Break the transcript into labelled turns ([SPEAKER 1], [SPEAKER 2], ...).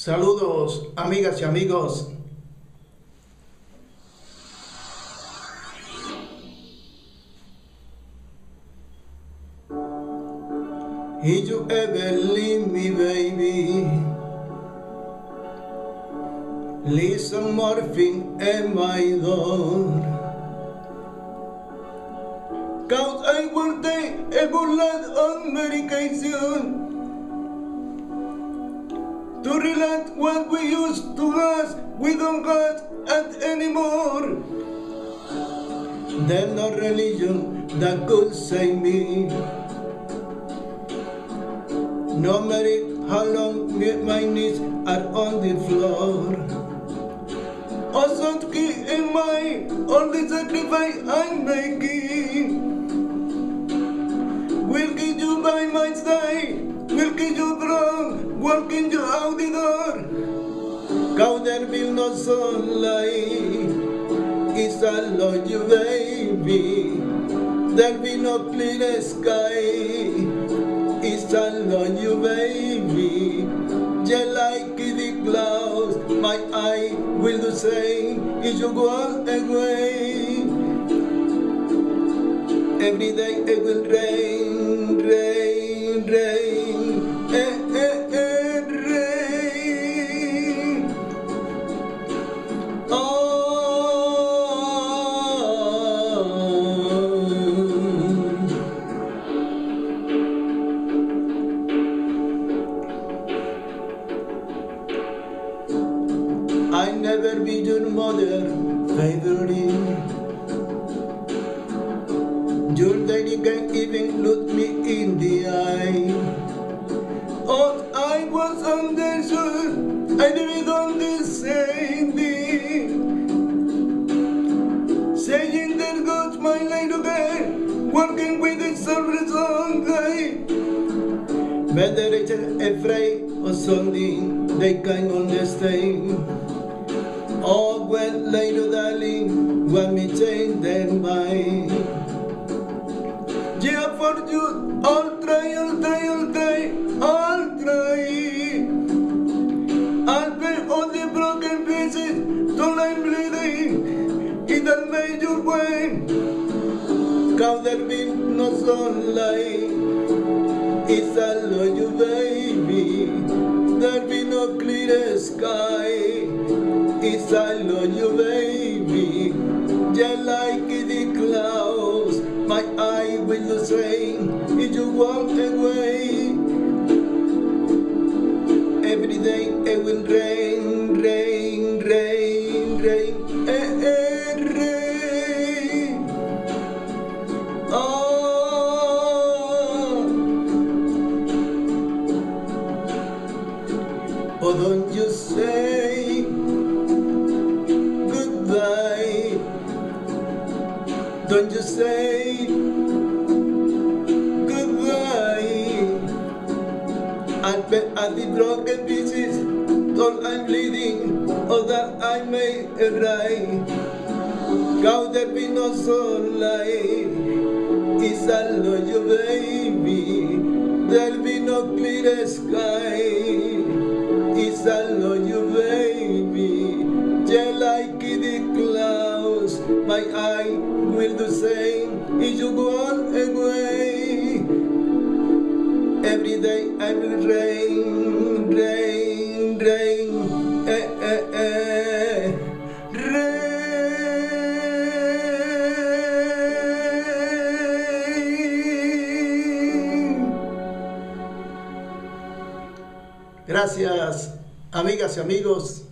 [SPEAKER 1] Saludos, amigas y amigos. Did you ever leave me, baby? Listen, morphine in my door. Cause I will take a bullet on medication to relate what we used to us. We don't got it anymore. There's no religion that could save me. No matter how long my knees are on the floor. Also keep in mind all the sacrifice I'm making. Will get you by my side, will get you from walking you out the door. Cause there will no sunlight, it's alone you baby. There will no clear sky, it's alone you baby. Just like the clouds, my eye will do same if you go away. Every day it will rain, rain, rain, rain. I never be your mother favorite. Your daddy can't even look me in the eye. Oh, I was understood, I did on the same thing. Saying there goes my light again, working with the service on guy. Whether it's afraid or something, they can't understand. Oh, well, later, darling, want me change their mind. Yeah, for you, I'll try. I'll pay all the broken pieces till I'm bleeding. It'll make your way. Cause there be no sunlight, it's alone you baby. There be no clear sky, it's alone you baby. Just like the clouds, my eye will do same if you walk away. Every day it will rain, rain, rain, rain, rain. Oh, don't you say goodbye. Don't you say goodbye. I'll bet at the broken pieces till I'm bleeding, or that I may arrive. Cause there be no sunlight, it's alone you baby. There'll be no clear sky, it's alone you baby. Just like the clouds, my eye will do same if you go away. Every day I will rain, rain, rain, rain. Gracias, amigas y amigos.